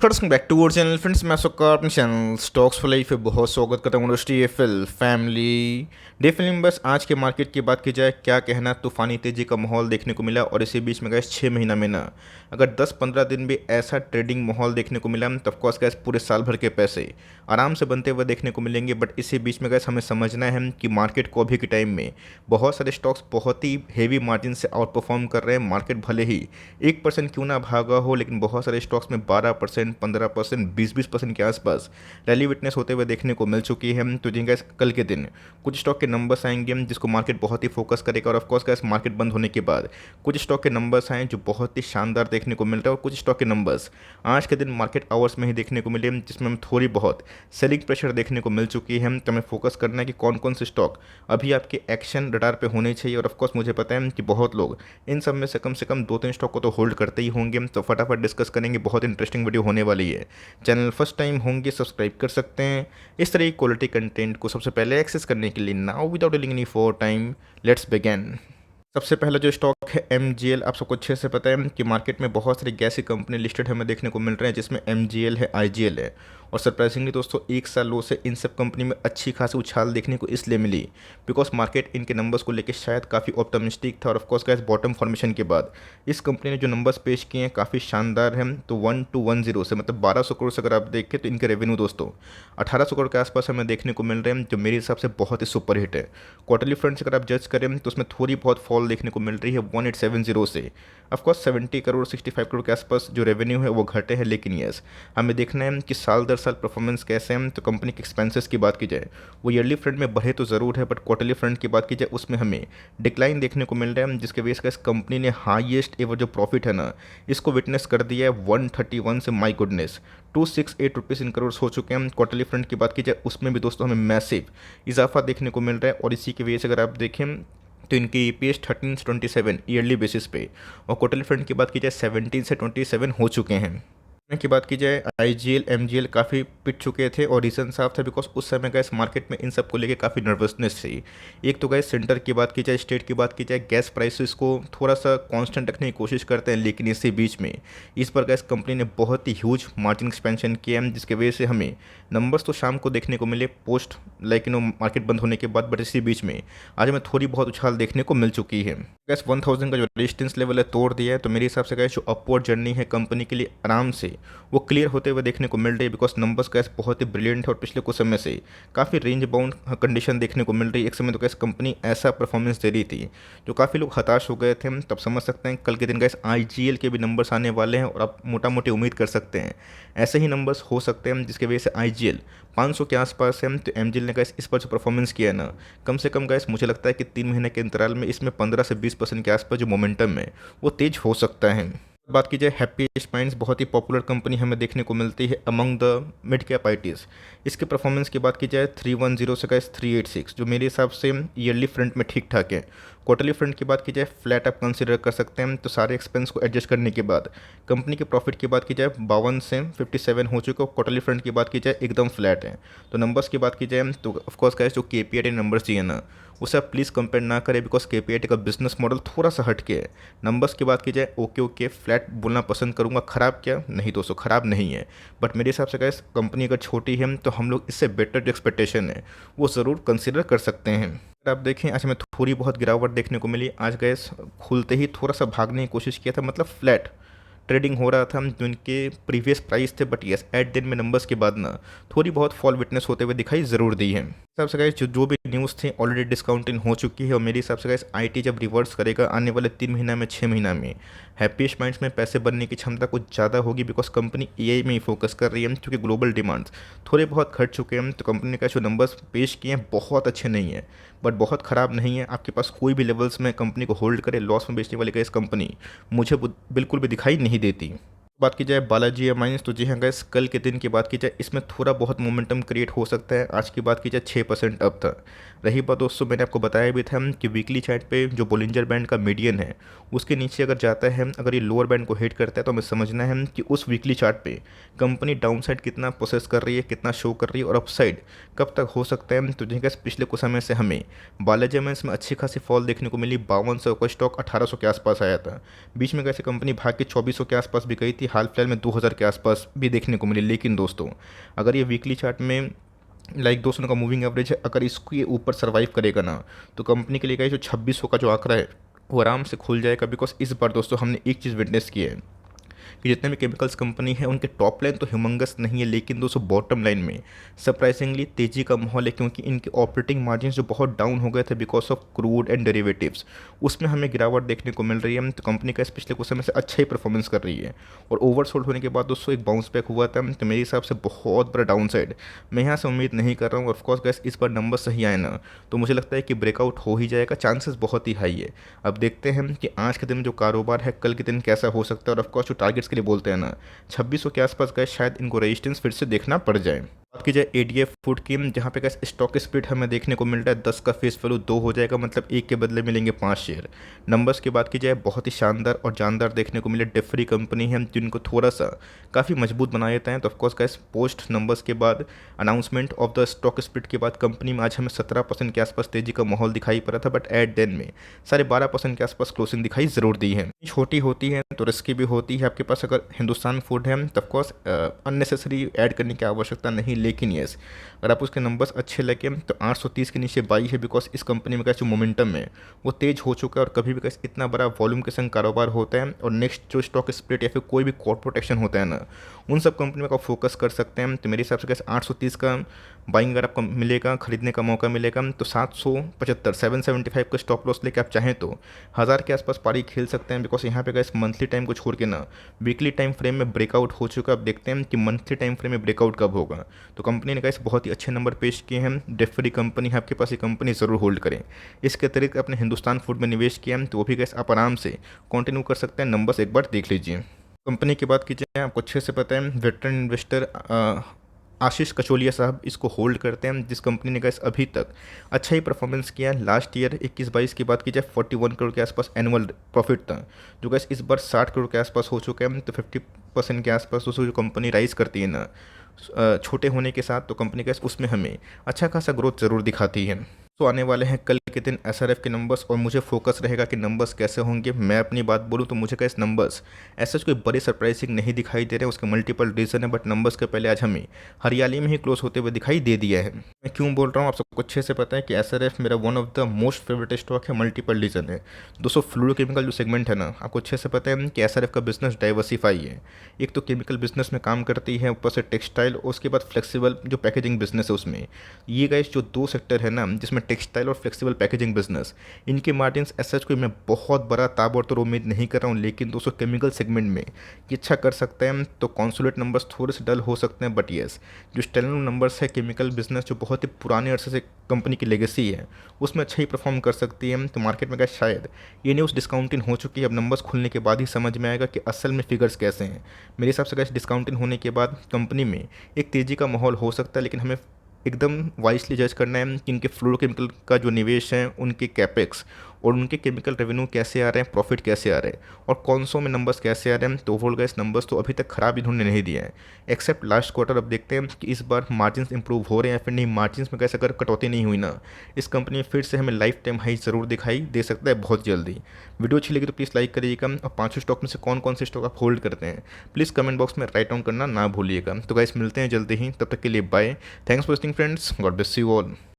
Welcome back to our channel friends. मैं आपका अपने चैनल स्टॉक्स फॉर लाइफ पे बहुत स्वागत करता हूँ। टीएफएल फैमिली डे फिल्म बस आज के मार्केट की बात की जाए, क्या कहना, तूफानी तेजी का माहौल देखने को मिला और इसी बीच में गैस 6 महीना में ना अगर 10-15 दिन भी ऐसा ट्रेडिंग माहौल देखने को मिला तो ऑफकोर्स गैस पूरे साल भर के पैसे आराम से बनते हुए देखने को मिलेंगे। बट इसी बीच में गैस हमें समझना है कि मार्केट को अभी के टाइम में बहुत सारे स्टॉक्स बहुत ही हेवी मार्जिन से आउट परफॉर्म कर रहे हैं। मार्केट भले ही 1% क्यों ना भागा हो, लेकिन बहुत सारे स्टॉक्स में 12%, 15%, 20% के आसपास रैली विटनेस होते हुए देखने को मिल चुकी है। तो जिनका कल के दिन कुछ स्टॉक के नंबर्स आएंगे जिसको मार्केट बहुत ही फोकस करेगा, और ऑफकोर्स गैस मार्केट बंद होने के बाद कुछ स्टॉक के नंबर्स आए जो बहुत ही शानदार देखने को मिल रहा है, और कुछ स्टॉक के नंबर्स आज के दिन मार्केट आवर्स में ही देखने को मिले जिसमें हमें थोड़ी बहुत सेलिंग प्रेशर देखने को मिल चुकी है। तो हमें फोकस करना है कि कौन कौन से स्टॉक अभी आपके एक्शन रडार पे होने चाहिए। और ऑफकोर्स मुझे पता है कि बहुत लोग इन सब में से कम 2-3 स्टॉक को तो होल्ड करते ही होंगे। तो फटाफट डिस्कस करेंगे, बहुत इंटरेस्टिंग वीडियो होने वाली है। चैनल फर्स्ट टाइम होंगे सब्सक्राइब कर सकते हैं इस तरह की क्वालिटी कंटेंट को सबसे पहले एक्सेस करने के लिए। Now without dealing any for time let's begin. सबसे पहला जो स्टॉक है एमजीएल। आप सबको अच्छे से पता है कि मार्केट में बहुत सारी गैस की कंपनी लिस्टेड हमें देखने को मिल रहे हैं, जिसमें एमजीएल है, आईजीएल है। और सरप्राइजिंगली दोस्तों एक साल लो से इन सब कंपनी में अच्छी खासी उछाल देखने को इसलिए मिली बिकॉज मार्केट इनके नंबर्स को लेकर शायद काफ़ी ऑप्टिमिस्टिक था। और ऑफकोर्स गैस बॉटम फॉर्मेशन के बाद इस कंपनी ने जो नंबर्स पेश किए हैं काफ़ी शानदार हैं। तो 1210 से मतलब 1200 करोड़ से अगर आप देखें तो इनके रेवेन्यू दोस्तों 1800 करोड़ के आसपास हमें देखने को मिल रहे हैं, जो मेरे हिसाब से बहुत ही सुपर हिट है। क्वार्टरली फ्रंट से अगर आप जज करें तो उसमें थोड़ी बहुत फॉल देखने को मिल रही है 1870 से। ऑफकोर्स 70 करोड़ 65 करोड़ के आसपास जो रेवेन्यू है वो घटे हैं, लेकिन यस हमें देखना है कि साल दर साल परफॉर्मेंस कैसे हैं। तो कंपनी के एक्सपेंसेस की बात की जाए वो ईयरली फ्रंट में बढ़े तो ज़रूर है, बट क्वार्टरली फ्रंट की बात की जाए उसमें हमें डिक्लाइन देखने को मिल रहा है, जिसके वजह से इस कंपनी ने हाईएस्ट एवर जो प्रॉफिट है ना इसको विटनेस कर दिया है 131 से। My goodness 268 rupees in crore हो चुके हैं। क्वार्टरली फ्रंट की बात की जाए उसमें भी दोस्तों हमें मैसिव इजाफा देखने को मिल रहा है, और इसी की वजह से अगर आप देखें तो इनकी ईपीएस 13 से 27 ईयरली बेसिस पे, और क्वार्टरली फ्रंट की बात की जाए 17 से 27 हो चुके हैं। की बात की जाए आईजीएल एमजीएल काफ़ी पिट चुके थे, और रीज़न साफ था बिकॉज उस समय गैस मार्केट में इन सब को लेके काफ़ी नर्वसनेस थी। एक तो गैस सेंटर की बात की जाए, स्टेट की बात की जाए, गैस प्राइसेस को थोड़ा सा कांस्टेंट रखने की कोशिश करते हैं, लेकिन इसी बीच में इस पर गैस कंपनी ने बहुत ही ह्यूज मार्जिन एक्सपेंशन किया है, जिसकी वजह से हमें नंबर्स तो शाम को देखने को मिले पोस्ट लाइक मार्केट बंद होने के बाद, बट इसी बीच में आज हमें थोड़ी बहुत उछाल देखने को मिल चुकी है। गैस 1000 का जो रेजिस्टेंस लेवल है तोड़ दिया है, तो मेरे हिसाब से गैस जो अपवर्ड जर्नी है कंपनी के लिए आराम से वो क्लियर होते हुए देखने को मिल रही है, बिकॉज नंबर्स गैस बहुत ही ब्रिलियंट है और पिछले कुछ समय से काफ़ी रेंज बाउंड कंडीशन देखने को मिल रही है। एक समय तो गैस कंपनी ऐसा परफॉर्मेंस दे रही थी जो काफ़ी लोग हताश हो गए थे। तब समझ सकते हैं कल के दिन गैस आईजीएल के भी नंबर्स आने वाले हैं, और आप मोटा मोटी उम्मीद कर सकते हैं ऐसे ही नंबर्स हो सकते हैं, जिसकी वजह से आईजीएल 500 के आसपास है। तो एमजीएल ने गैस इस पर जो परफॉर्मेंस किया है ना, कम से कम गैस मुझे लगता है कि 3 महीने के अंतराल में इसमें 15 से 20% के आसपास जो मोमेंटम है वो तेज हो सकता है। बात की जाए हैप्पीएस्ट माइंड्स, बहुत ही पॉपुलर कंपनी हमें देखने को मिलती है among the mid cap ITs. इसके परफॉर्मेंस की बात की जाए 310 से गैस 386, जो मेरे हिसाब से ईयरली फ्रंट में ठीक ठाक है। क्वार्टरली फ्रंट की बात की जाए फ्लैट आप कंसिडर कर सकते हैं, तो सारे एक्सपेंस को एडजस्ट करने के बाद कंपनी के प्रॉफिट की बात की जाए 52 से 57 हो चुके, और क्वार्टरली फ्रंट की बात की जाए एकदम फ्लैट है। तो नंबर्स की बात की जाए तो ऑफकोर्स गैस जो केपीआई नंबर्स चाहिए ना उसे आप प्लीज़ कंपेयर ना करें, बिकॉज केपीआई का बिजनेस मॉडल थोड़ा सा हटके है। नंबर्स की बात की जाए ओके ओके फ्लैट बोलना पसंद करूंगा, ख़राब क्या नहीं दोस्तों, ख़राब नहीं है। बट मेरे हिसाब से गैस कंपनी अगर छोटी है तो हम लोग इससे बेटर जो एक्सपेक्टेशन है वो ज़रूर कंसिडर कर सकते हैं। अगर आप देखें आज हमें थोड़ी बहुत गिरावट देखने को मिली। आज गैस खुलते ही थोड़ा सा भागने की कोशिश किया था, मतलब फ्लैट ट्रेडिंग हो रहा था जो इनके प्रीवियस प्राइस थे, बट यस एट दिन में नंबर्स के बाद ना थोड़ी बहुत फॉल विटनेस होते हुए दिखाई ज़रूर दी है। हिसाब से गाइस जो भी न्यूज़ थी ऑलरेडी डिस्काउंटिंग हो चुकी है, और मेरे हिसाब से गाइस आईटी जब रिवर्स करेगा आने वाले 3 महीना में 6 महीना में हैप्पीएस्ट माइंड्स में पैसे बनने की क्षमता कुछ ज़्यादा होगी, बिकॉज कंपनी एआई में ही फोकस कर रही है, क्योंकि ग्लोबल डिमांड्स थोड़े बहुत घट चुके हैं। तो कंपनी का जो नंबर्स पेश किए हैं बहुत अच्छे नहीं है, बट बहुत ख़राब नहीं है। आपके पास कोई भी लेवल्स में कंपनी को होल्ड करे लॉस में बेचने वाली गैस कंपनी मुझे बिल्कुल भी दिखाई नहीं देती। बात की जाए बालाजी माइंस, तो जी हाँ गैस कल के दिन की बात की जाए इसमें थोड़ा बहुत मोमेंटम क्रिएट हो सकता है। आज की बात की जाए 6% अप था। रही बात दोस्तों मैंने आपको बताया भी था कि वीकली चार्ट पे जो बोलिंजर बैंड का मीडियन है उसके नीचे अगर जाता है, अगर ये लोअर बैंड को हिट करता है, तो हमें समझना है कि उस वीकली चार्ट पे कंपनी डाउन साइड कितना प्रोसेस कर रही है, कितना शो कर रही है और अपसाइड कब तक हो सकता है। तो जैसे पिछले कुछ समय से हमें बालाजी एमाइंस में अच्छी खासी फॉल देखने को मिली। 5200 का स्टॉक 1800 के आसपास आया था। बीच में कैसे कंपनी भाग के 2400 के आसपास भी गई थी। हाल फिलहाल में 2000 के आसपास भी देखने को मिली। लेकिन दोस्तों, अगर ये वीकली चार्ट में लाइक 200 का मूविंग एवरेज है, अगर इसको ये ऊपर सर्वाइव करेगा ना, तो कंपनी के लिए का जो 2600 का जो आंकड़ा है वो आराम से खुल जाएगा। बिकॉज इस बार दोस्तों हमने एक चीज़ विटनेस की है कि जितने भी केमिकल्स कंपनी है उनके टॉप लाइन तो ह्यूमंगस नहीं है, लेकिन दोस्तों बॉटम लाइन में सरप्राइजिंगली तेजी का माहौल है। क्योंकि इनके ऑपरेटिंग मार्जिन जो बहुत डाउन हो गए थे because of crude and derivatives, उसमें हमें गिरावट देखने को मिल रही है। तो कंपनी का इस पिछले कुछ समय से अच्छा ही परफॉर्मेंस कर रही है और ओवरसोल्ड होने के बाद दोस्तों एक बाउंस बैक हुआ था। तो मेरे हिसाब से बहुत बड़ा डाउन साइड मैं यहाँ से उम्मीद नहीं कर रहा हूँ। ऑफकोर्स गैस इस बार नंबर सही आए ना, तो मुझे लगता है कि ब्रेकआउट हो ही जाएगा, चांसेस बहुत ही हाई है। अब देखते हैं कि आज के दिन जो कारोबार है कल के दिन कैसा हो सकता है। और ऑफकोर्स जो टारगेट्स के लिए बोलते हैं ना, 2600 के आसपास गए, शायद इनको रेजिस्टेंस फिर से देखना पड़ जाए। बात की जाए एडीएफ फूड की, जहाँ पे कैसे स्टॉक स्प्लिट हमें देखने को मिल रहा है। 10 का फेस वैल्यू 2 हो जाएगा, मतलब एक के बदले मिलेंगे 5 शेयर। नंबर्स की बात की जाए, बहुत ही शानदार और जानदार देखने को मिले। डेफरी कंपनी है जिनको थोड़ा सा काफ़ी मजबूत बनाया जाता है। तो ऑफकोर्स गैस पोस्ट नंबर्स के बाद, announcement of the stock split के बाद कंपनी में आज हमें 17% के आसपास तेजी का माहौल दिखाई पड़ा था। बट एट देन में 12.5% के आसपास क्लोजिंग दिखाई ज़रूर दी है। छोटी होती है तो रिस्की भी होती है। आपके पास अगर हिंदुस्तान फूड है तो ऑफकोर्स अननेसेसरी ऐड करने की आवश्यकता नहीं। लेकिन येस, अगर आप उसके नंबर्स अच्छे लगे तो 830 के नीचे बाई है। बिकॉज इस कंपनी में कैसे जो मोमेंटम है वो तेज हो चुका है और कभी भी कैसे इतना बड़ा वॉल्यूम के संग कारोबार होता है और नेक्स्ट जो स्टॉक स्प्लिट या फिर कोई भी कॉर्पोरेट एक्शन होता है ना, उन सब कंपनी में आप फोकस कर सकते हैं। तो मेरे हिसाब से कैसे 830 का बाइंग अगर आपको मिलेगा, खरीदने का मौका मिलेगा, तो 775 775 का स्टॉप लॉस लेके आप चाहें तो 1000 के आसपास पारी खेल सकते हैं। बिकॉज यहाँ पे कैसे मंथली टाइम को छोड़ के ना वीकली टाइम फ्रेम में ब्रेकआउट हो चुका है। अब देखते हैं कि मंथली टाइम फ्रेम में ब्रेकआउट कब होगा। तो कंपनी ने कैसे बहुत ही अच्छे नंबर पेश किए हैं। डेफरी कंपनी है आपके पास, ये कंपनी ज़रूर होल्ड करें। इसके अतिरिक्त अपने हिंदुस्तान फूड में निवेश किया है तो वो भी कैसे आप आराम से कंटिन्यू कर सकते हैं। नंबर्स एक बार देख लीजिए। कंपनी की बात कीजिए, आपको अच्छे से पता है वेटरन इन्वेस्टर आशीष कचोलिया साहब इसको होल्ड करते हैं, जिस कंपनी ने गैस अभी तक अच्छा ही परफॉर्मेंस किया। लास्ट ईयर 21-22 की बात की जाए 41 करोड़ के आसपास एनुअल प्रॉफिट था, जो गैस इस बार 60 करोड़ के आसपास हो चुका है। तो 50% के आसपास दोस्तों जो कंपनी राइज करती है ना छोटे होने के साथ, तो कंपनी गैस उसमें हमें अच्छा खासा ग्रोथ ज़रूर दिखाती है। तो आने वाले हैं कल के दिन एसआरएफ के नंबर्स और मुझे फोकस रहेगा कि नंबर्स कैसे होंगे। मैं अपनी बात बोलूं तो मुझे कैसे नंबर्स ऐसा कोई बड़े सरप्राइजिंग नहीं दिखाई दे रहे, उसके मल्टीपल रीज़न है। बट नंबर्स के पहले आज हमें हरियाली में ही क्लोज होते हुए दिखाई दे दिया है। मैं क्यों बोल रहा हूँ आप सबको अच्छे से पता है कि एसआरएफ मेरा one of the most favourite stock है। मल्टीपल रीज़न है दोस्तों। फ्लूरोकेमिकल जो सेगमेंट है ना, आपको अच्छे से पता है कि एसआरएफ का बिजनेस डाइवर्सिफाई है। एक तो केमिकल बिजनेस में काम करती है, ऊपर से टेक्सटाइल, और उसके बाद फ्लेक्सिबल जो पैकेजिंग बिजनेस है उसमें। ये गाइस जो दो सेक्टर है ना, जिसमें टेक्सटाइल और फ्लेक्सिबल पैकेजिंग बिजनेस, इनके मार्जिन्स एज कोई मैं बहुत बड़ा ताबड़तोड़ उम्मीद नहीं कर रहा हूँ। लेकिन दोस्तों केमिकल सेगमेंट में ये अच्छा कर सकते हैं। तो कॉन्सोलेट नंबर्स थोड़े से डल हो सकते हैं, बट येस जो स्टैंडर्ड नंबर्स है केमिकल बिजनेस जो बहुत ही पुराने अरसे से कंपनी की लेगेसी है, उसमें अच्छा ही परफॉर्म कर सकती है। तो मार्केट में क्या शायद ये न्यूज़ डिस्काउंटिंग हो चुकी है। अब नंबर्स खुलने के बाद ही समझ में आएगा कि असल में फिगर्स कैसे हैं। मेरे हिसाब से कैसे डिस्काउंटिंग होने के बाद कंपनी में एक तेज़ी का माहौल हो सकता है। लेकिन हमें एकदम वाइसली जज करना है कि इनके फ्लोरोकेमिकल का जो निवेश है, उनके कैपेक्स और उनके केमिकल रेवेन्यू कैसे आ रहे हैं, प्रॉफिट कैसे आ रहे हैं और कौन सौ में नंबर्स कैसे आ रहे हैं। तो ओवरऑल गैस नंबर्स तो अभी तक खराब इन्होंने नहीं दिया है, एक्सेप्ट लास्ट क्वार्टर। अब देखते हैं कि इस बार मार्जिन्स इंप्रूव हो रहे हैं या फिर नहीं। मार्जिन्स में कैसे अगर कटौती नहीं हुई ना, इस कंपनी में फिर से हमें लाइफ टाइम हाई ज़रूर दिखाई दे सकता है बहुत जल्दी। वीडियो अच्छी लगी तो प्लीज़ लाइक करिएगा और पाँचों स्टॉक में से कौन कौन से स्टॉक आप होल्ड करते हैं प्लीज़ कमेंट बॉक्स में राइट डाउन करना ना भूलिएगा। तो गाइस मिलते हैं जल्दी ही, तब तक के लिए bye. Thanks for watching friends, God bless you all.